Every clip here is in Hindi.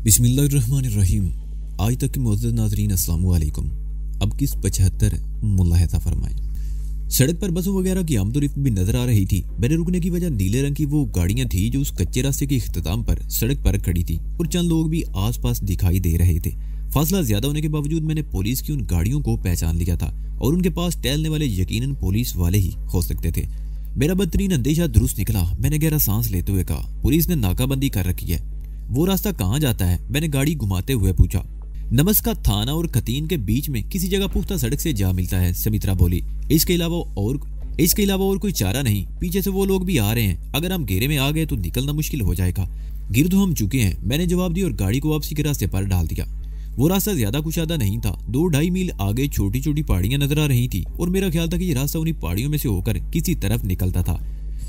बिस्मिल्लाहिर्रहमानिर्रहीम। आज तक के मुअज़्ज़ज़ नाज़रीन अस्सलाम वालेकुम। अब किस 75 मुलाहिज़ा फरमाएं। सड़क पर बसों वगैरह की आमदोरफ्त भी नजर आ रही थी। मेरे रुकने की वजह नीले रंग की वो गाड़ियां थी जो उस कच्चे रास्ते के इख्तिताम पर सड़क पर खड़ी थी और चंद लोग भी आसपास दिखाई दे रहे थे। फासला ज्यादा होने के बावजूद मैंने पुलिस की उन गाड़ियों को पहचान लिया था और उनके पास टहलने वाले यकीनन पुलिस वाले ही हो सकते थे। मेरा बदतरीन अंदेशा दुरुस्त निकला। मैंने गहरा सांस लेते हुए कहा, पुलिस ने नाकाबंदी कर रखी है। वो रास्ता कहाँ जाता है? मैंने गाड़ी घुमाते हुए पूछा। नमस्का थाना और खतीन के बीच में किसी जगह पुख्ता सड़क से जा मिलता है, समित्रा बोली। इसके अलावा और कोई चारा नहीं। पीछे से वो लोग भी आ रहे हैं। अगर हम घेरे में आ गए तो निकलना मुश्किल हो जाएगा। गिर तो हम चुके हैं, मैंने जवाब दिया और गाड़ी को वापसी के रास्ते पर डाल दिया। वो रास्ता ज्यादा कुशादा नहीं था। 2-2.5 मील आगे छोटी छोटी पहाड़ियां नजर आ रही थी और मेरा ख्याल था कि ये रास्ता उन्हीं पहाड़ियों में से होकर किसी तरफ निकलता था।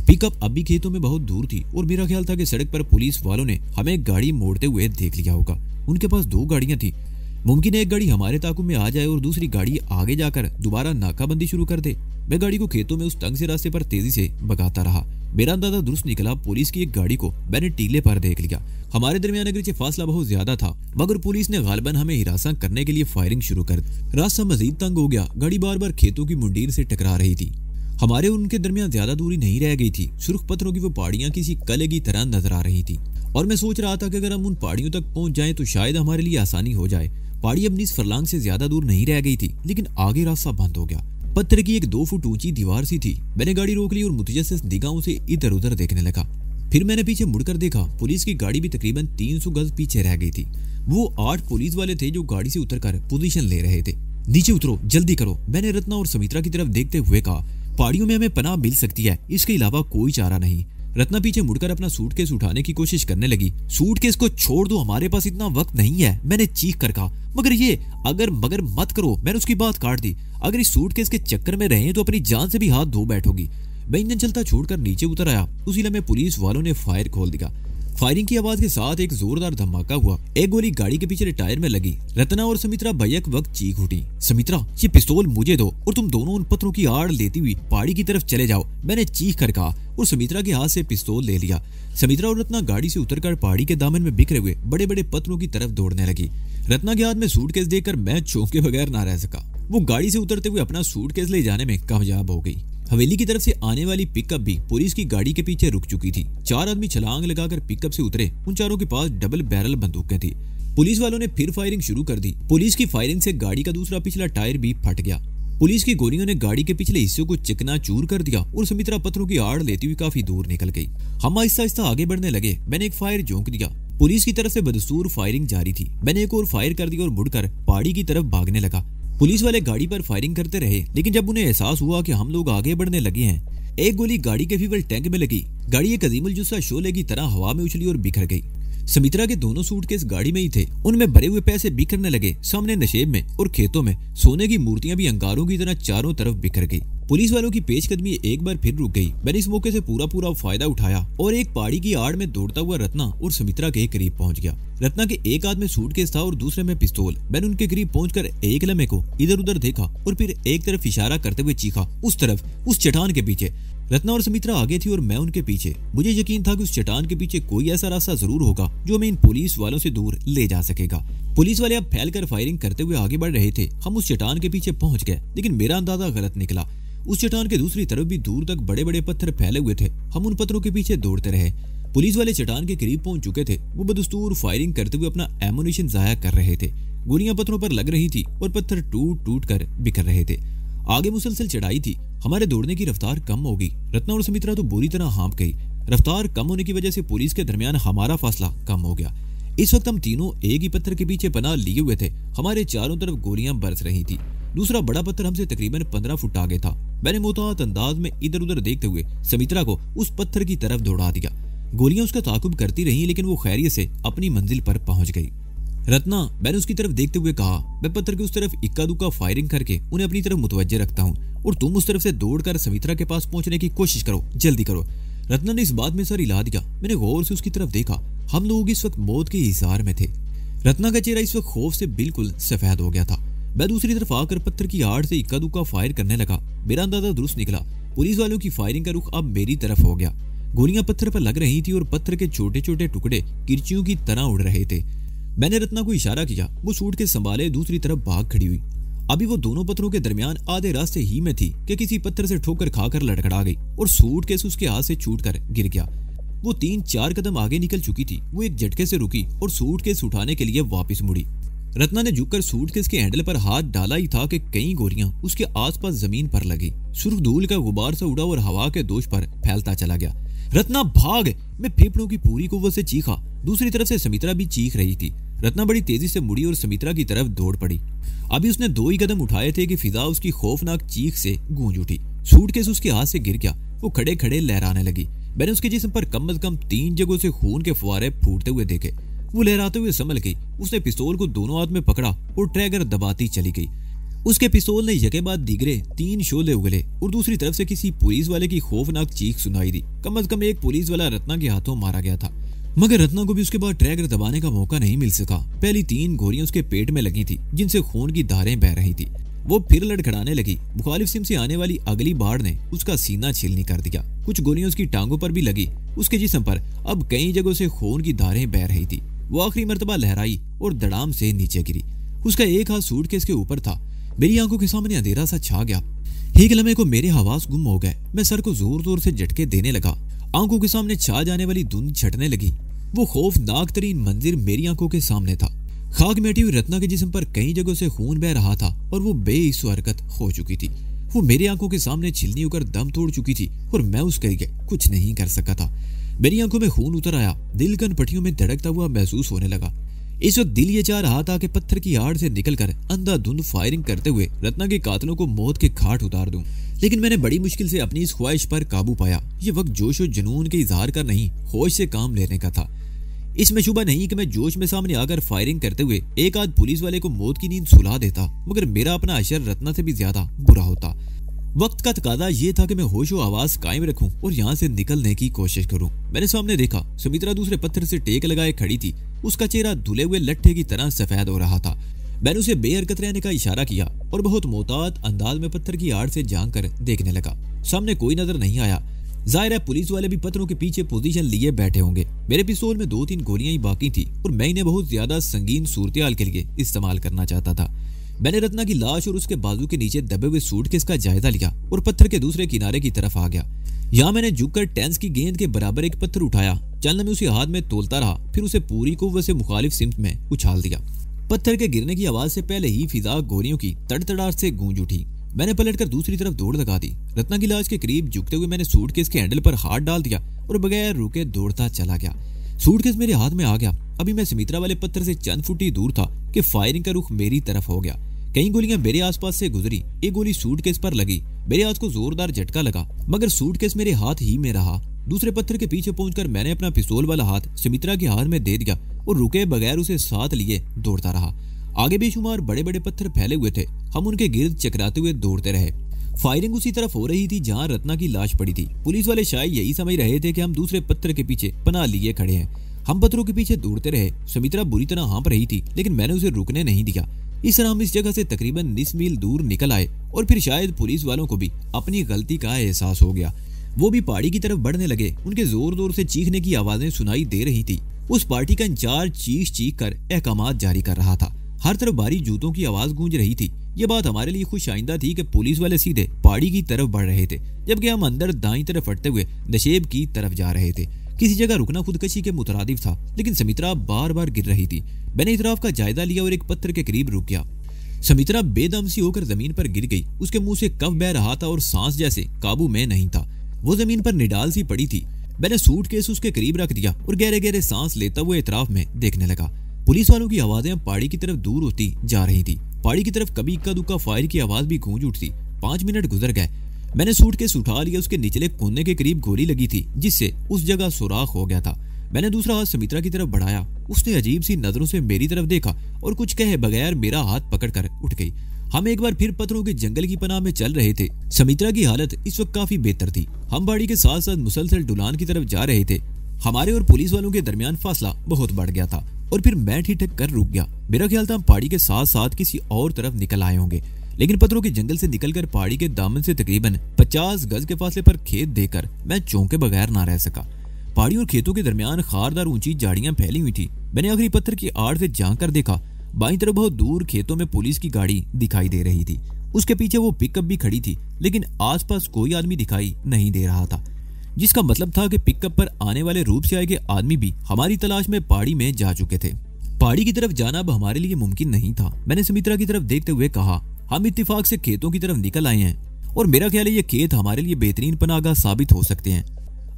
पिकअप अब भी खेतों में बहुत दूर थी और मेरा ख्याल था कि सड़क पर पुलिस वालों ने हमें गाड़ी मोड़ते हुए देख लिया होगा। उनके पास 2 गाड़ियां थी। मुमकिन है एक गाड़ी हमारे ताकुब में आ जाए और दूसरी गाड़ी आगे जाकर दोबारा नाकाबंदी शुरू कर दे। मैं गाड़ी को खेतों में उस तंग से रास्ते पर तेजी से भगाता रहा। मेरा अंदाजा दुरुस्त निकला। पुलिस की एक गाड़ी को मैंने टीले पर देख लिया। हमारे दरमियान अगरचे फासला बहुत ज्यादा था मगर पुलिस ने गालिबन हमें हिरासा करने के लिए फायरिंग शुरू कर दी। रास्ता मजीद तंग हो गया। गाड़ी बार बार खेतों की मुंडीर से टकरा रही थी। हमारे और उनके दरमियान ज्यादा दूरी नहीं रह गई थी। सुर्ख पत्थरों की वो पहाड़ियां किसी कले की तरह नजर आ रही थी और मैं सोच रहा था कि अगर हम उन पहाड़ियों तक पहुंच जाएं तो शायद हमारे लिए आसानी हो जाए। पहाड़ी अब 20 फरलांग से ज्यादा दूर नहीं रह गई थी लेकिन आगे रास्ता बंद हो गया। पत्थर की एक 2 फुट ऊंची दीवार सी थी। मैंने गाड़ी रोक ली और मुतजस्सिस निगाहों से इधर उधर देखने लगा। फिर मैंने पीछे मुड़कर देखा। पुलिस की गाड़ी भी तकरीबन 300 गज पीछे रह गई थी। वो 8 पुलिस वाले थे जो गाड़ी से उतरकर पोजीशन ले रहे थे। नीचे उतरो, जल्दी करो, मैंने रत्ना और समित्रा की तरफ देखते हुए कहा। पहाड़ियों में हमें पनाह मिल सकती है, इसके अलावा कोई चारा नहीं। रत्ना पीछे मुड़कर अपना सूटकेस उठाने की कोशिश करने लगी। सूटकेस को छोड़ दो, हमारे पास इतना वक्त नहीं है, मैंने चीख कर कहा। मगर मत करो, मैंने उसकी बात काट दी। अगर इस सूटकेस के चक्कर में रहे तो अपनी जान से भी हाथ धो बैठोगी। मैं इंजन चलता छोड़कर नीचे उतर आया। उसी लम्हे पुलिस वालों ने फायर खोल दिया। फायरिंग की आवाज के साथ एक जोरदार धमाका हुआ। एक गोली गाड़ी के पीछे टायर में लगी। रत्ना और समित्रा बैक वक्त चीख उठी, समित्रा ये पिस्तौल मुझे दो और तुम दोनों उन पत्थरों की आड़ लेती हुई पहाड़ी की तरफ चले जाओ, मैंने चीख कर कहा और समित्रा के हाथ से पिस्तौल ले लिया। समित्रा और रत्ना गाड़ी से उतरकर पहाड़ी के दामन में बिखरे हुए बड़े बड़े पत्थरों की तरफ दौड़ने लगी। रत्ना के हाथ में सूटकेस देखकर मैं चौंके बगैर ना रह सका। वो गाड़ी से उतरते हुए अपना सूटकेस ले जाने में कामयाब हो गई। हवेली की तरफ से आने वाली पिकअप भी पुलिस की गाड़ी के पीछे रुक चुकी थी। 4 आदमी छलांग लगाकर पिकअप से उतरे। उन चारों के पास डबल बैरल बंदूकें थी। पुलिस वालों ने फिर फायरिंग शुरू कर दी। पुलिस की फायरिंग से गाड़ी का दूसरा पिछला टायर भी फट गया। पुलिस की गोलियों ने गाड़ी के पिछले हिस्से को चकनाचूर कर दिया और समित्रा पत्थरों की आड़ लेती हुई काफी दूर निकल गई। हम आहिस्ता आहिस्ता आगे बढ़ने लगे। मैंने एक फायर झोंक दिया। पुलिस की तरफ से बदस्तूर फायरिंग जारी थी। मैंने एक और फायर कर दी और मुड़कर पहाड़ी की तरफ भागने लगा। पुलिस वाले गाड़ी पर फायरिंग करते रहे लेकिन जब उन्हें एहसास हुआ कि हम लोग आगे बढ़ने लगे हैं, एक गोली गाड़ी के फ्यूल टैंक में लगी। गाड़ी एक अजीमुल जुस्सा शोले की तरह हवा में उछली और बिखर गई। समित्रा के दोनों सूटकेस गाड़ी में ही थे। उनमें भरे हुए पैसे बिखरने लगे। सामने नशेब में और खेतों में सोने की मूर्तियां भी अंगारों की तरह चारों तरफ बिखर गई। पुलिस वालों की पेशकदमी एक बार फिर रुक गई। मैंने इस मौके से पूरा फायदा उठाया और एक पहाड़ी की आड़ में दौड़ता हुआ रत्ना और समित्रा के करीब पहुंच गया। रत्ना के एक हाथ में सूटकेस था और दूसरे में पिस्तौल। मैंने उनके करीब पहुंचकर एक लम्हे को इधर उधर देखा और फिर एक तरफ इशारा करते हुए चीखा, उस तरफ, उस चट्टान के पीछे। रत्ना और समित्रा आगे थी और मैं उनके पीछे। मुझे यकीन था कि उस चट्टान के पीछे कोई ऐसा रास्ता जरूर होगा जो हमें इन पुलिस वालों से दूर ले जा सकेगा। पुलिस वाले अब फैलकर फायरिंग करते हुए आगे बढ़ रहे थे। हम उस चट्टान के पीछे पहुंच गए लेकिन मेरा अंदाजा गलत निकला। उस चट्टान के दूसरी तरफ भी दूर तक बड़े बड़े पत्थर फैले हुए थे। हम उन पत्थरों के पीछे दौड़ते रहे। पुलिस वाले चट्टान के करीब पहुंच चुके थे। वो बदस्तूर फायरिंग करते हुए अपना एमुनेशन जाया कर रहे थे। गोलियां पत्थरों पर लग रही थी और पत्थर टूट टूट कर बिखर रहे थे। आगे मुसलसल चढ़ाई थी। हमारे दौड़ने की रफ्तार कम हो गई। रत्ना और समित्रा तो बुरी तरह हाँप गई। रफ्तार कम होने की वजह से पुलिस के दरमियान हमारा फासला कम हो गया। इस वक्त हम तीनों एक ही पत्थर के पीछे पनाह लिए हुए थे। हमारे चारों तरफ गोलियां बरस रही थी। दूसरा बड़ा पत्थर हमसे तकरीबन 15 फुट आगे था। मैंने मोहतात अंदाज में इधर उधर देखते हुए समित्रा को उस पत्थर की तरफ दौड़ा दिया। गोलियां उसका ताकुब करती रही लेकिन वो खैरियत से अपनी मंजिल पर पहुंच गई। रत्ना, मैंने उसकी तरफ देखते हुए कहा, मैं पत्थर के उस तरफ इक्का दुक्का फायरिंग करके उन्हें अपनी तरफ मुतवज्जे रखता हूँ और तुम उस तरफ से दौड़कर समित्रा के पास पहुंचने की कोशिश करो, जल्दी करो। रत्ना ने इस बात में सर हिला दिया। मैंने गौर से उसकी तरफ देखा। हम लोग इस वक्त मौत के इज़ार में थे। रत्ना का चेहरा इस वक्त खौफ से बिल्कुल सफेद हो गया था। मैं दूसरी तरफ आकर पत्थर की आड़ से इक्का दुक्का फायर करने लगा। मेरा अंदाजा दुरुस्त निकला। पुलिस वालों की फायरिंग का रुख अब मेरी तरफ हो गया। गोलियां पत्थर पर लग रही थी और पत्थर के छोटे छोटे टुकड़े किरचियों की तरह उड़ रहे थे। मैंने रत्ना को इशारा किया, वो सूटकेस संभाले दूसरी तरफ भाग खड़ी हुई। अभी वो दोनों पत्थरों के दरमियान आधे रास्ते ही में थी कि किसी पत्थर से ठोकर खाकर लड़खड़ा गई और सूटकेस उसके हाथ से छूटकर गिर गया। वो 3-4 कदम आगे निकल चुकी थी। वो एक झटके से रुकी और सूटकेस उठाने के लिए वापस मुड़ी। रत्ना ने झुककर सूटकेस के हैंडल पर हाथ डाला ही था कि कई गोलियां उसके आसपास जमीन पर लगी। सुर्ख धूल का गुबार सा उड़ा और हवा के दोष पर फैलता चला गया। रत्ना भाग! मैं फेफड़ों की पूरी कुव्वत से चीखा। दूसरी तरफ से समित्रा भी चीख रही थी। रत्ना बड़ी तेजी से मुड़ी और समित्रा की तरफ दौड़ पड़ी। अभी उसने 2 ही कदम उठाए थे कि फिजा उसकी खौफनाक चीख से गूंज उठी। सूटकेस उसके हाथ से गिर गया। वो खड़े खड़े लहराने लगी। मैंने उसके जिस्म पर कम से कम 3 जगहों से खून के फुवारे फूटते हुए देखे। वो लहराते हुए संभल गई। उसने पिस्तौल को दोनों हाथ में पकड़ा और ट्रैगर दबाती चली गई। उसके पिस्तौल ने यके बाद दिगरे 3 शोले उगले और दूसरी तरफ से किसी पुलिस वाले की खौफनाक चीख सुनाई दी। कम से कम एक पुलिस वाला रत्ना के हाथों मारा गया था, मगर रत्ना को भी उसके बाद ट्रैगर दबाने का मौका नहीं मिल सका। पहली 3 गोलियां उसके पेट में लगी थी, जिनसे खून की धारें बह रही थी। वो फिर लड़खड़ाने लगी। मुखालिफ सिम से आने वाली अगली बाढ़ ने उसका सीना छीलनी कर दिया। कुछ गोलियां उसकी टांगों पर भी लगी। उसके जिस्म पर अब कई जगहों से खून की धारें बह रही थी। वो आखिरी मर्तबा लहराई और धड़ाम से नीचे गिरी। उसका एक हाथ सूटकेस के ऊपर था। मेरी आंखों के सामने अंधेरा सा छा गया। एक लम्हे को मेरे हवास गुम हो गए। मैं सर को जोर जोर से झटके देने लगा। आंखों के सामने छा जाने वाली धुंध छटने लगी। वो खौफनाक तरीन मंजिर मेरी आंखों के सामने था। खाक में हटी हुई रत्ना के जिस्म पर कई जगहों से खून बह रहा था और वो बेहिस हरकत हो चुकी थी। वो मेरी आंखों के सामने छिलनी होकर दम तोड़ चुकी थी और मैं उसके लिए कुछ नहीं कर सका था। मेरी आंखों में खून उतर आया। दिल कन पट्टियों में धड़कता हुआ महसूस होने लगा। इस वक्त दिल ये चाह रहा था कि पत्थर की आड़ से निकलकर अंधाधुंध फायरिंग करते हुए रत्ना के कातलों को मौत के घाट उतार दूं। लेकिन मैंने बड़ी मुश्किल से अपनी इस ख्वाहिश पर काबू पाया। ये वक्त जोश और जुनून के इजहार का नहीं, होश से काम लेने का था। इसमें शुबा नहीं कि मैं जोश में सामने आकर फायरिंग करते हुए एक आध पुलिस वाले को मौत की नींद सुला देता, मगर मेरा अपना अशर रत्ना से भी ज्यादा बुरा होता। वक्त का तकादा ये था कि मैं होश व आवाज कायम रखूं और यहाँ से निकलने की कोशिश करूं। मैंने सामने देखा, समित्रा दूसरे पत्थर से टेक लगाए खड़ी थी। उसका चेहरा धुले हुए लट्ठे की तरह सफेद हो रहा था। मैंने उसे बेहरकत रहने का इशारा किया और बहुत मोहतात अंदाज में पत्थर की आड़ से झांक कर देखने लगा। सामने कोई नजर नहीं आया। जाहिर है पुलिस वाले भी पत्थरों के पीछे पोजीशन लिए बैठे होंगे। मेरे पिस्तौल में 2-3 गोलियां ही बाकी थी और मैं इन्हें बहुत ज्यादा संगीन सूरत-ए-हाल के लिए इस्तेमाल करना चाहता था। मैंने रत्ना की लाश और उसके बाजू के नीचे दबे हुए सूटकेस का जायजा लिया और पत्थर के दूसरे किनारे की तरफ आ गया। यहाँ मैंने झुककर टेंस की गेंद के बराबर एक पत्थर उठाया। चलने में उसे हाथ में तोलता रहा, फिर उसे पूरी कुव्वत से मुखालिफ सिमत में उछाल दिया। पत्थर के गिरने की आवाज से पहले ही फिजा गोलियों की तड़तड़ाहट से गूंज उठी। मैंने पलटकर दूसरी तरफ दौड़ लगा दी। रत्ना की लाश के करीब झुकते हुए मैंने सूटकेस के हैंडल पर हाथ डाल दिया और बगैर रुके दौड़ता चला गया। सूटकेस मेरे हाथ में आ गया। अभी मैं समित्रा वाले पत्थर से चंद फुट ही दूर था कि फायरिंग का रुख मेरी तरफ हो गया। कई गोलियां मेरे आसपास से गुजरी। एक गोली सूटकेस पर लगी। मेरे हाथ को जोरदार झटका लगा, मगर सूटकेस मेरे हाथ ही में रहा। दूसरे पत्थर के पीछे पहुंचकर मैंने अपना पिस्तौल वाला हाथ समित्रा के हाथ में दे दिया और रुके बगैर उसे साथ लिए दौड़ता रहा। आगे बेशुमार बड़े बड़े पत्थर फैले हुए थे। हम उनके गिर्द चकराते हुए दौड़ते रहे। फायरिंग उसी तरफ हो रही थी जहां रत्ना की लाश पड़ी थी। पुलिस वाले शायद यही समझ रहे थे कि हम दूसरे पत्थर के पीछे पनाह लिए खड़े हैं। हम पत्थरों के पीछे दौड़ते रहे। समित्रा बुरी तरह हाँप रही थी, लेकिन मैंने उसे रुकने नहीं दिया। इस तरह हम इस जगह से तकरीबन 20 मील दूर निकल आए और फिर शायद पुलिस वालों को भी अपनी गलती का एहसास हो गया। वो भी पहाड़ी की तरफ बढ़ने लगे। उनके जोर जोर से चीखने की आवाजें सुनाई दे रही थी। उस पार्टी का इंचार्ज चीख चीख कर अहकामात जारी कर रहा था। हर तरफ भारी जूतों की आवाज गूंज रही थी। ये बात हमारे लिए खुश आइंदा थी कि पुलिस वाले सीधे पहाड़ी की तरफ बढ़ रहे थे, जबकि हम अंदर दाईं तरफ हटते हुए नशेब की तरफ जा रहे थे। किसी जगह रुकना खुदकशी के मुतरादिफ था, लेकिन समित्रा बार बार गिर रही थी। मैंने इतराफ का जायजा लिया और एक पत्थर के करीब रुक गया। समित्रा बेदम सी होकर जमीन पर गिर गई। उसके मुंह से कफ बह रहा था और सांस जैसे काबू में नहीं था। वो जमीन पर निडाल सी पड़ी थी। मैंने सूटकेस उसके करीब रख दिया और गहरे गहरे सांस लेता हुए इतराफ में देखने लगा। पुलिस वालों की आवाजें पहाड़ी की तरफ दूर होती जा रही थी। पहाड़ी की तरफ कभी इक्का दुक्का फायर की आवाज भी गूंज उठती। 5 मिनट गुजर गए। मैंने सूटकेस उठा लिया। उसके निचले कोने के करीब गोली लगी थी, जिससे उस जगह सुराख हो गया था। मैंने दूसरा हाथ समित्रा की तरफ बढ़ाया। उसने अजीब सी नजरों से मेरी तरफ देखा और कुछ कहे बगैर मेरा हाथ पकड़कर उठ गई। हम एक बार फिर पत्थरों के जंगल की पनाह में चल रहे थे। समित्रा की हालत इस वक्त काफी बेहतर थी। हम पहाड़ी के साथ साथ मुसलसल ढुलान की तरफ जा रहे थे। हमारे और पुलिस वालों के दरमियान फासला बहुत बढ़ गया था और फिर मैं ठिठक कर रुक गया। मेरा ख्याल था हम पहाड़ी के साथ साथ किसी और तरफ निकल आए होंगे, लेकिन पत्थरों के जंगल से निकलकर पहाड़ी के दामन से तकरीबन 50 गज के फासले पर खेत देखकर मैं चौंके बगैर ना रह सका। पहाड़ी और खेतों के दरमियान खारदार ऊंची झाड़ियां फैली हुई थी। मैंने आखिरी पत्थर की आड़ से झांक कर देखा। बाईं तरफ बहुत दूर खेतों में पुलिस की गाड़ी दिखाई दे रही थी। उसके पीछे वो पिकअप भी खड़ी थी, लेकिन आसपास कोई आदमी दिखाई नहीं दे रहा था, जिसका मतलब था कि पिकअप पर आने वाले रूप से आए के आदमी भी हमारी तलाश में पहाड़ी में जा चुके थे। पहाड़ी की तरफ जाना अब हमारे लिए मुमकिन नहीं था। मैंने सुमित्रा की तरफ देखते हुए कहा, हम इत्तेफाक से खेतों की तरफ निकल आए हैं और मेरा ख्याल है ये खेत हमारे लिए बेहतरीन पनाहगाह साबित हो सकते हैं।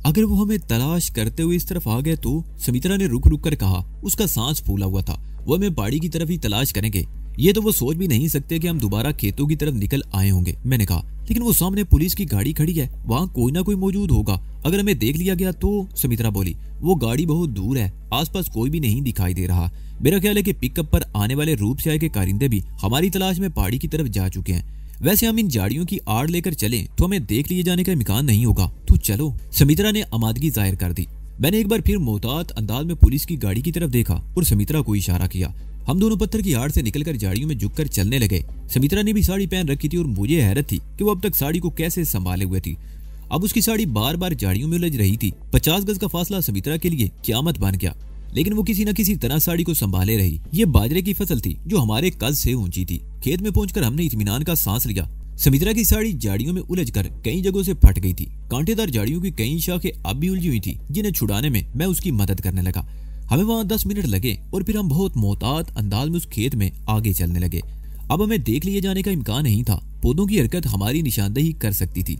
अगर वो हमें तलाश करते हुए इस तरफ आ गए तो, सुमित्रा ने रुक रुक कर कहा। उसका सांस फूला हुआ था। वो हमें पहाड़ी की तरफ ही तलाश करेंगे, ये तो वो सोच भी नहीं सकते कि हम दोबारा खेतों की तरफ निकल आए होंगे। मैंने कहा, लेकिन वो सामने पुलिस की गाड़ी खड़ी है, वहाँ कोई ना कोई मौजूद होगा, अगर हमें देख लिया गया तो। सुमित्रा बोली, वो गाड़ी बहुत दूर है, आसपास कोई भी नहीं दिखाई दे रहा। मेरा ख्याल है कि पिकअप पर आने वाले रूप से आए के कारिंदे भी हमारी तलाश में पहाड़ी की तरफ जा चुके हैं। वैसे हम इन झाड़ियों की आड़ लेकर चलें तो हमें देख लिए जाने का इम्कान नहीं होगा, तो चलो। सुमित्रा ने आमादगी जाहिर कर दी। मैंने एक बार फिर मोहतात अंदाज में पुलिस की गाड़ी की तरफ देखा और सुमित्रा को इशारा किया। हम दोनों पत्थर की आड़ से निकलकर झाड़ियों में झुककर चलने लगे। सुमित्रा ने भी साड़ी पहन रखी थी और मुझे हैरत थी कि वो अब तक साड़ी को कैसे संभाले हुए थी। अब उसकी साड़ी बार बार झाड़ियों में उलझ रही थी। 50 गज का फासला सुमित्रा के लिए क़यामत बन गया, लेकिन वो किसी न किसी तरह साड़ी को संभाले रही। ये बाजरे की फसल थी जो हमारे कद से ऊंची थी। खेत में पहुंचकर हमने इत्मीनान का सांस लिया। सुमित्रा की साड़ी झाड़ियों में उलझकर कई जगहों से फट गई थी। कांटेदार झाड़ियों की कई शाखें अब भी उलझी हुई थी, जिन्हें छुड़ाने में मैं उसकी मदद करने लगा। हमें वहां 10 मिनट लगे और फिर हम बहुत मोहतात अंदाज में उस खेत में आगे चलने लगे। अब हमें देख लिए जाने का इम्कान नहीं था। पौधों की हरकत हमारी निशानदेही कर सकती थी,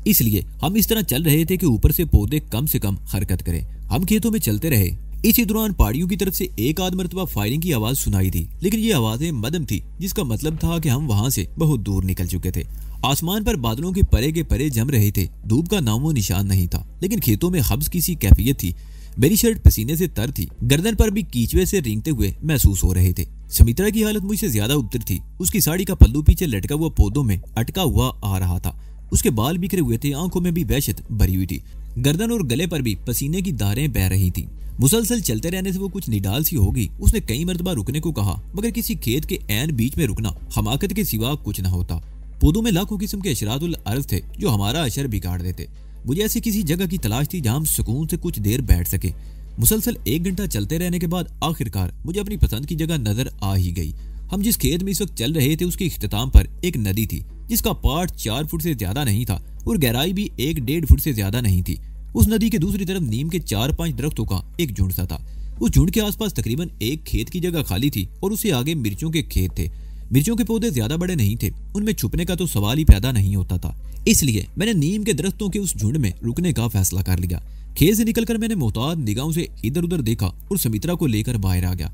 इसलिए हम इस तरह चल रहे थे कि ऊपर से पौधे कम से कम हरकत करें। हम खेतों में चलते रहे। इसी दौरान पहाड़ियों की तरफ से एक आध मरतबा फायरिंग की आवाज सुनाई थी, लेकिन ये आवाजें मध्यम थी, जिसका मतलब था कि हम वहां से बहुत दूर निकल चुके थे। आसमान पर बादलों के परे जम रहे थे। धूप का नामो निशान नहीं था, लेकिन खेतों में हब्स की सी कैफियत थी। मेरी शर्ट पसीने से तर थी, गर्दन पर भी कीचुए से रेंगते हुए महसूस हो रहे थे। सुमित्रा की हालत मुझसे ज्यादा उबतर थी। उसकी साड़ी का पल्लू पीछे लटका हुआ पौधों में अटका हुआ आ रहा था। उसके बाल बिखरे हुए थे, आंखों में भी वहशत भरी हुई थी। गर्दन और गले पर भी पसीने की धारें बह रही थी। मुसलसल चलते रहने से वो कुछ निडाल सी होगी। उसने कई मरतबा रुकने को कहा, मगर किसी खेत के ऐन बीच में रुकना हमाकत के सिवा कुछ न होता। पौधों में लाखों किस्म के अशरातुल अर्ज थे जो हमारा अशर बिगाड़ देते। मुझे ऐसी किसी जगह की तलाश थी जहां हम सुकून से कुछ देर बैठ सके। मुसलसल 1 घंटा चलते रहने के बाद आखिरकार मुझे अपनी पसंद की जगह नजर आ ही गई। हम जिस खेत में इस वक्त चल रहे थे उसके इख्तिताम पर एक नदी थी, जिसका पाट 4 फुट से ज्यादा नहीं था और गहराई भी 1-1.5 फुट से ज्यादा नहीं थी। उस नदी के दूसरी तरफ नीम के 4-5 दरख्तों का एक झुंड सा था। उस झुंड के आसपास तकरीबन एक खेत की जगह खाली थी और उससे आगे मिर्चों के खेत थे। मिर्चों के पौधे ज्यादा बड़े नहीं थे, उनमें छुपने का तो सवाल ही पैदा नहीं होता था। इसलिए मैंने नीम के दरख्तों के उस झुंड में रुकने का फैसला कर लिया। खेत से निकलकर मैंने मोहतात निगाहों से इधर उधर देखा और सुमित्रा को लेकर बाहर आ गया।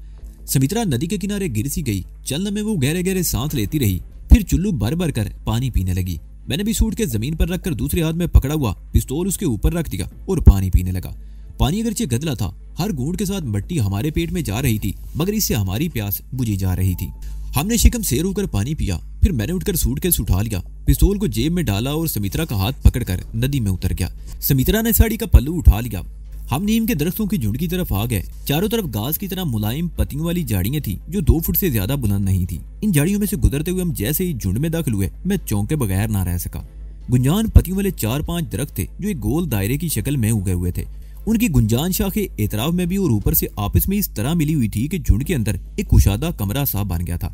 सुमित्रा नदी के किनारे गिर सी गई। चलने में वो गहरे गहरे सांस लेती रही, फिर चुल्लू भर भर कर पानी पीने लगी। मैंने भी सूट के जमीन पर रखकर दूसरे हाथ में पकड़ा हुआ पिस्तौल उसके ऊपर रख दिया और पानी पीने लगा। पानी अगरचे गदला था, हर घूंट के साथ मट्टी हमारे पेट में जा रही थी, मगर इससे हमारी प्यास बुझी जा रही थी। हमने शिकम सेर होकर पानी पिया। फिर मैंने उठकर सूटकेस उठा लिया, पिस्तौल को जेब में डाला और सुमित्रा का हाथ पकड़कर नदी में उतर गया। सुमित्रा ने साड़ी का पल्लू उठा लिया। हम नीम के दरख्तों की झुंड की तरफ आ गए। चारों तरफ घास की तरह मुलायम पत्तियों वाली झाड़ियां थी जो 2 फुट से ज्यादा बुलंद नहीं थी। इन झाड़ियों में से गुजरते हुए हम जैसे ही झुंड में दाखिल हुए, मैं चौंके बगैर ना रह सका। गुंजान पत्तियों वाले 4-5 दरख्त थे जो एक गोल दायरे की शक्ल में उगे हुए थे। उनकी गुंजान शाखें एतराफ में भी और ऊपर से आपस में इस तरह मिली हुई थी कि झुंड के अंदर एक कुशादा कमरा सा बन गया था।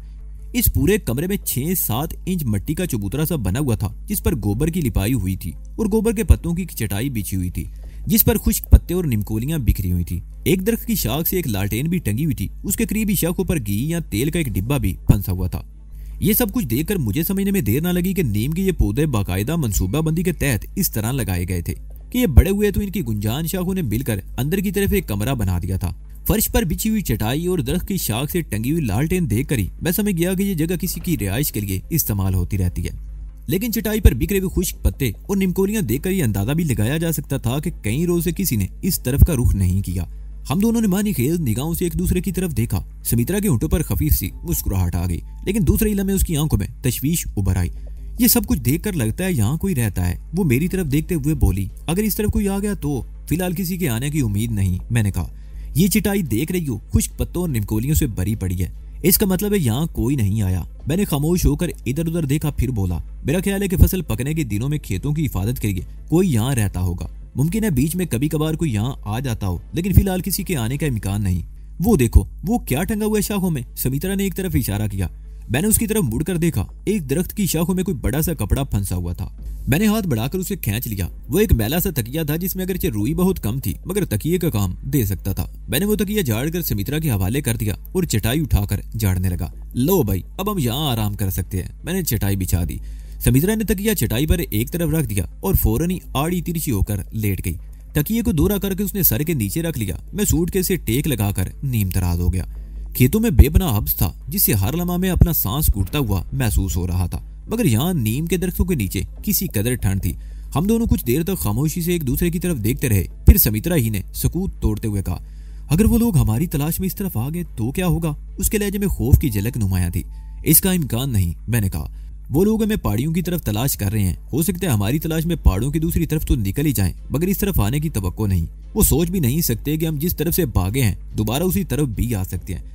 इस पूरे कमरे में 6-7 इंच मिट्टी का चबूतरा सा बना हुआ था, जिस पर गोबर की लिपाई हुई थी और गोबर के पत्तों की चटाई बिछी हुई थी, जिस पर खुश्क पत्ते और निमकोलियां बिखरी हुई थी। एक दरख्त की शाख से एक लालटेन भी टंगी हुई थी। उसके करीबी शाखों पर घी या तेल का एक डिब्बा भी फंसा हुआ था। ये सब कुछ देखकर मुझे समझने में देर न लगी कि नीम के ये पौधे बाकायदा मंसूबाबंदी के तहत इस तरह लगाए गए थे कि ये बड़े हुए तो इनकी गुंजान शाखों ने मिलकर अंदर की तरफ एक कमरा बना दिया था। फर्श पर बिछी हुई चटाई और दरख्त की शाख से टंगी हुई लालटेन देखकर ही मैं समझ गया कि ये जगह किसी की रिहाइश के लिए इस्तेमाल होती रहती है। लेकिन चटाई पर बिखरे हुए खुश्क पत्ते और निमकोलियां देखकर ये अंदाजा भी लगाया जा सकता था कि कई रोज से किसी ने इस तरफ का रुख नहीं किया। हम दोनों ने मानी खेल निगाहों से एक दूसरे की तरफ देखा। सुमित्रा के होंठों पर खफीफ सी मुस्कुराहट आ गई, लेकिन दूसरे लम्हे उसकी आंखों में तशवीश उभर आई। ये सब कुछ देखकर लगता है यहाँ कोई रहता है। वो मेरी तरफ देखते हुए बोली, अगर इस तरफ कोई आ गया तो फिलहाल किसी के आने की उम्मीद नहीं। मैंने कहा, ये चटाई देख रही हो खुश्क पत्तों और निमकोलियों से भरी पड़ी है, इसका मतलब है यहाँ कोई नहीं आया। मैंने खामोश होकर इधर उधर देखा, फिर बोला, मेरा ख्याल है कि फसल पकने के दिनों में खेतों की हिफाजत के लिए कोई यहाँ रहता होगा। मुमकिन है बीच में कभी कभार कोई यहाँ आ जाता हो, लेकिन फिलहाल किसी के आने का इम्कान नहीं। वो देखो, वो क्या टंगा हुआ है शाखों में। समित्रा ने एक तरफ इशारा किया। मैंने उसकी तरफ मुड़कर देखा। एक दरख्त की शाखों में कोई बड़ा सा कपड़ा फंसा हुआ था। मैंने हाथ बढ़ाकर उसे खींच लिया। वो एक मैला सा तकिया था जिसमें अगरचे रुई बहुत कम थी, मगर तकिए का काम दे सकता था। मैंने वो तकिया झाड़कर समित्रा के हवाले कर दिया और चटाई उठाकर झाड़ने लगा। लो भाई, अब हम यहाँ आराम कर सकते हैं। मैंने चटाई बिछा दी। समित्रा ने तकिया चटाई पर एक तरफ रख दिया और फौरन ही आड़ी तिरछी होकर लेट गई। तकिए को दोहरा करके उसने सर के नीचे रख लिया। मैं सूटकेस से टेक लगाकर नीम तराज हो गया। खेतों में बेपनाह हब्स था जिससे हर लम्हा में अपना सांस कूटता हुआ महसूस हो रहा था, मगर यहाँ नीम के दरख्तों के नीचे किसी कदर ठंड थी। हम दोनों कुछ देर तक खामोशी से एक दूसरे की तरफ देखते रहे। फिर समित्रा ही ने सकूत तोड़ते हुए कहा, अगर वो लोग हमारी तलाश में इस तरफ आ गए तो क्या होगा? उसके लहजे में खौफ की झलक नुमाया थी। इसका इम्कान नहीं, मैंने कहा। वो लोग हमें पहाड़ियों की तरफ तलाश कर रहे हैं। हो सकता है हमारी तलाश में पहाड़ों की दूसरी तरफ तो निकल ही जाएं, मगर इस तरफ आने की तवक्को नहीं। वो सोच भी नहीं सकते कि हम जिस तरफ से भागे हैं दोबारा उसी तरफ भी आ सकते हैं।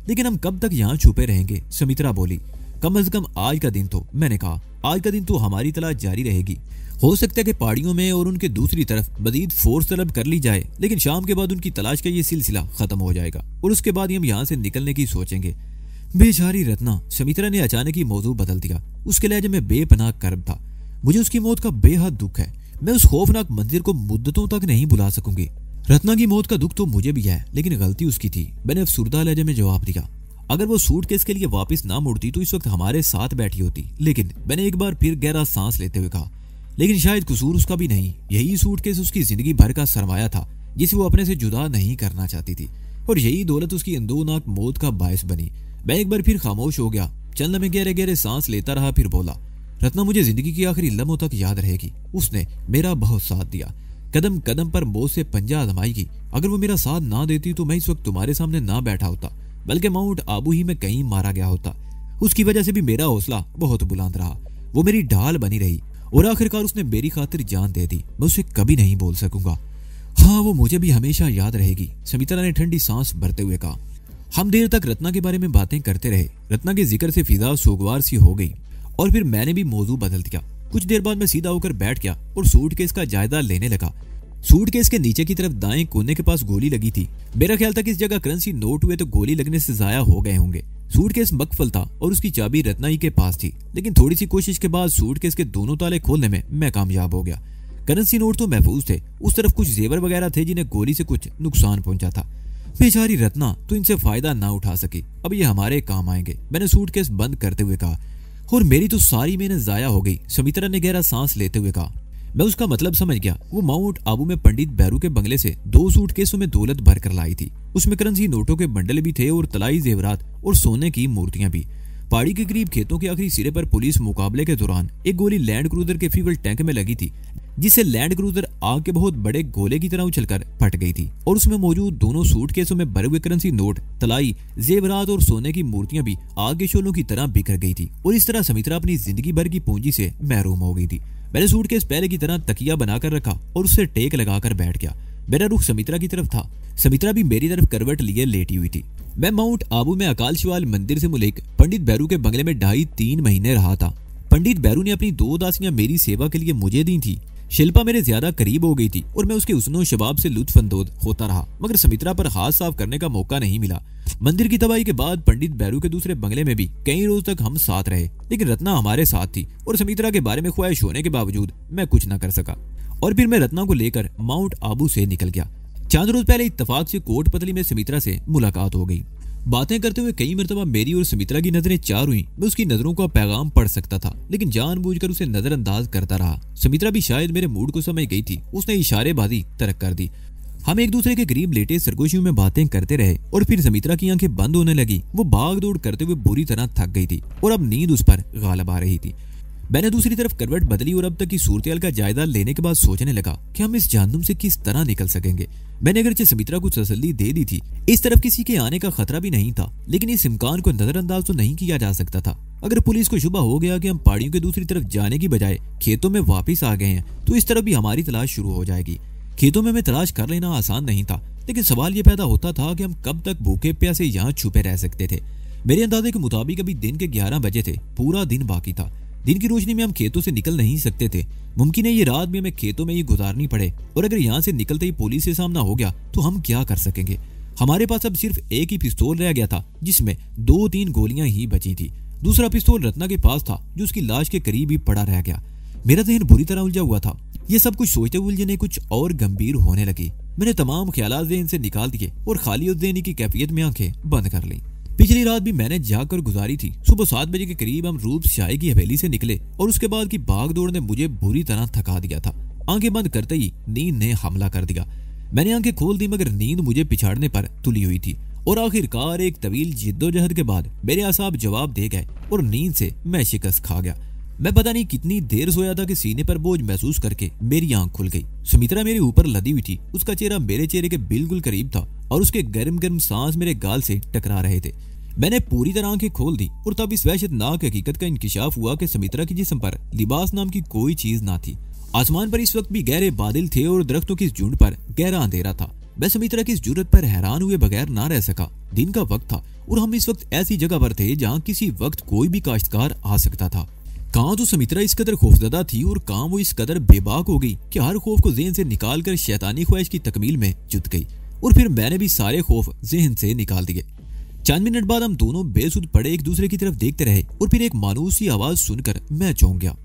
लेकिन हम कब तक यहाँ छुपे रहेंगे? समित्रा बोली। कम से कम आज का दिन तो, मैंने कहा, आज का दिन तो हमारी तलाश जारी रहेगी। हो सकता है कि पहाड़ियों में और उनके दूसरी तरफ मजीद फोर्स तलब कर ली जाए, लेकिन शाम के बाद उनकी तलाश का ये सिलसिला खत्म हो जाएगा और उसके बाद हम यहाँ से निकलने की सोचेंगे। बेचारी रत्ना, समित्रा ने अचानक ही मौजू बदल दिया। उसके लहजे में बेपनाह कर्ब था। मुझे उसकी मौत का बेहद दुख है। मैं उस खौफनाक मंजर को मुद्दतों तक नहीं भुला सकूंगी। रत्ना की मौत का दुख तो मुझे भी है, लेकिन गलती उसकी थी। मैंने अफसुर्दा लहजे में जवाब दिया। अगर वो सूटकेस के लिए वापस ना मुड़ती तो इस वक्त हमारे साथ बैठी होती। लेकिन मैंने एक बार फिर गहरा सांस लेते हुए कहा, लेकिन शायद कसूर उसका भी नहीं। यही सूटकेस उसकी जिंदगी भर का सरमाया था जिसे वो अपने से जुदा नहीं करना चाहती थी, और यही दौलत उसकी अंदोनाक मौत का बायस बनी। मैं एक बार फिर खामोश हो गया। चंद लम्हे गहरे गहरे सांस लेता रहा, फिर बोला, रत्ना मुझे जिंदगी की आखिरी लम्हों तक याद रहेगी। उसने मेरा बहुत साथ दिया, कदम कदम पर मौत से पंजा आजमाएगी। अगर वो मेरा साथ ना देती तो मैं इस वक्त तुम्हारे सामने ना बैठा होता, बल्कि माउंट आबू ही में कहीं मारा गया होता। उसकी वजह से भी मेरा हौसला बहुत बुलंद रहा। वो मेरी ढाल बनी रही और आखिरकार उसने मेरी खातिर जान दे दी। मैं उसे कभी नहीं बोल सकूंगा। हाँ, वो मुझे भी हमेशा याद रहेगी, समित्रा ने ठंडी सांस भरते हुए कहा। हम देर तक रत्ना के बारे में बातें करते रहे। रत्ना के जिक्र से फिजा सोगवार सी हो गई और फिर मैंने भी मौजू बदल दिया। कुछ देर बाद मैं सीधा होकर बैठ गया और सूटकेस का जायजा लेने लगा। सूटकेस के नीचे की तरफ दाएं कोने के पास गोली लगी थी। मेरा ख्याल था कि इस जगह करेंसी नोट हुए तो गोली लगने से जाया हो गए होंगे। सूटकेस मकफल था और उसकी चाबी रत्ना ही के पास थी, लेकिन थोड़ी सी कोशिश के बाद सूटकेस के दोनों ताले खोलने में मैं कामयाब हो गया। करेंसी नोट तो महफूज थे, उस तरफ कुछ जेवर वगैरह थे जिन्हें गोली से कुछ नुकसान पहुंचा था। बेचारी रत्ना तो इनसे फायदा ना उठा सकी। अब ये हमारे काम आएंगे, मैंने सूटकेस बंद करते हुए कहा। और मेरी तो सारी मेहनत जाया हो गई, समित्रा ने गहरा सांस लेते हुए कहा। मैं उसका मतलब समझ गया। वो माउंट आबू में पंडित बैरू के बंगले से 2 सूटकेसों में दौलत भर कर लाई थी। उसमें करेंसी नोटों के बंडल भी थे और तलाई जेवरात और सोने की मूर्तियां भी। पहाड़ी के करीब खेतों के आखिरी सिरे पर पुलिस मुकाबले के दौरान एक गोली लैंड क्रूजर के फ्यूल टैंक में लगी थी, जिससे लैंड क्रूजर आग के बहुत बड़े गोले की तरह उछलकर फट गई थी और उसमें मौजूद दोनों सूटकेसों में भरे हुए करेंसी नोट, तलाई, जेवरात और सोने की मूर्तियां भी आग के शोलों की तरह बिखर गई थी। और इस तरह समित्रा अपनी जिंदगी भर की पूंजी से महरूम हो गई थी। मैंने सूटकेस पहले की तरह तकिया बनाकर रखा और उससे टेक लगाकर बैठ गया। मेरा रुख समित्रा की तरफ था। समित्रा भी मेरी तरफ करवट लिए लेटी हुई थी। मैं माउंट आबू में अकाल शिवाल मंदिर से मुल्क पंडित बैरू के बंगले में 2.5-3 महीने रहा था। पंडित बैरू ने अपनी 2 दासियां मेरी सेवा के लिए मुझे दी थी। शिल्पा मेरे ज्यादा करीब हो गई थी और मैं उसके हुस्नो शबाब से लुत्फअंदोज होता रहा, मगर समित्रा पर हाथ साफ करने का मौका नहीं मिला। मंदिर की तबाही के बाद पंडित बैरू के दूसरे बंगले में भी कई रोज तक हम साथ रहे, लेकिन रत्ना हमारे साथ थी और समित्रा के बारे में ख्वाहिश होने के बावजूद मैं कुछ न कर सका। और फिर मैं रत्ना को लेकर माउंट आबू से निकल गया। 4 रोज पहले इत्तफाक से कोटपतली में समित्रा से मुलाकात हो गई। बातें करते हुए कई मरतबा मेरी और समित्रा की नजरें चार हुई। मैं उसकी नजरों का पैगाम पढ़ सकता था, लेकिन जानबूझकर उसे नजरअंदाज करता रहा। समित्रा भी शायद मेरे मूड को समझ गई थी। उसने इशारेबाजी तरक कर दी। हम एक दूसरे के करीब लेटे सरगोशियों में बातें करते रहे और फिर समित्रा की आंखें बंद होने लगी। वो भाग दौड़ करते हुए बुरी तरह थक गई थी और अब नींद उस पर गालिब आ रही थी। मैंने दूसरी तरफ करवट बदली और अब तक की सूरत का जायजा लेने के बाद सोचने लगा कि हम इस जहन्नुम से किस तरह निकल सकेंगे। मैंने अगरचे समित्रा को तसल्ली दे दी थी, इस तरफ किसी के आने का खतरा भी नहीं था, लेकिन इस इम्कान को नजरअंदाज तो नहीं किया जा सकता था। अगर पुलिस को शुबा हो गया कि हम पहाड़ियों के दूसरी तरफ जाने की बजाय खेतों में वापिस आ गए हैं, तो इस तरफ भी हमारी तलाश शुरू हो जाएगी। खेतों में हमें तलाश कर लेना आसान नहीं था, लेकिन सवाल ये पैदा होता था कि हम कब तक भूखे प्यासे यहाँ छुपे रह सकते थे। मेरे अंदाजे के मुताबिक अभी दिन के 11 बजे थे। पूरा दिन बाकी था। दिन की रोशनी में हम खेतों से निकल नहीं सकते थे। मुमकिन है ये रात भी हमें खेतों में ही गुजारनी पड़े, और अगर यहाँ से निकलते ही पुलिस से सामना हो गया तो हम क्या कर सकेंगे। हमारे पास अब सिर्फ एक ही पिस्तौल रह गया था जिसमें 2-3 गोलियां ही बची थी। दूसरा पिस्तौल रत्ना के पास था जो उसकी लाश के करीब ही पड़ा रह गया। मेरा ज़हन बुरी तरह उलझा हुआ था। ये सब कुछ सोचते उलझने कुछ और गंभीर होने लगी। मैंने तमाम ख्यालात ज़हन से निकाल दिए और खाली ज़हनी की कैफियत में आंखें बंद कर ली। पिछली रात भी मैंने जाकर गुजारी थी। सुबह 7 बजे के करीब हम रूप शाही की हवेली से निकले और उसके बाद की भाग दौड़ ने मुझे बुरी तरह थका दिया था। आंखें बंद करते ही नींद ने हमला कर दिया। मैंने आंखें खोल दी मगर नींद मुझे पिछाड़ने पर तुली हुई थी और आखिरकार एक तवील जिद्दोजहद के बाद मेरे आसाब जवाब दे गए और नींद से मैं शिकस्त खा गया। मैं पता नहीं कितनी देर सोया था कि सीने पर बोझ महसूस करके मेरी आंख खुल गई। सुमित्रा मेरे ऊपर लदी हुई थी। उसका चेहरा मेरे चेहरे के बिल्कुल करीब था और उसके गर्म गर्म सांस मेरे गाल से टकरा रहे थे। मैंने पूरी तरह आंखें खोल दी और तब इस वहशतनाक हकीकत का इंकिशाफ हुआ कि सुमित्रा के जिस्म पर लिबास नाम की कोई चीज ना थी। आसमान पर इस वक्त भी गहरे बादल थे और दरख्तों की झुंड पर गहरा अंधेरा था। मैं सुमित्रा की इस जुर्रत पर हैरान हुए बगैर ना रह सका। दिन का वक्त था और हम इस वक्त ऐसी जगह पर थे जहाँ किसी वक्त कोई भी काश्तकार आ सकता था। कहाँ तो सुमित्रा इस कदर खौफजदा थी और कहाँ वो इस कदर बेबाक हो गई कि हर खौफ को ज़हन से निकाल कर शैतानी ख्वाहिश की तकमील में जुट गई। और फिर मैंने भी सारे खौफ ज़हन से निकाल दिए। चंद मिनट बाद हम दोनों बेसुध पड़े एक दूसरे की तरफ देखते रहे और फिर एक मानूस सी आवाज सुनकर मैं चौंक गया।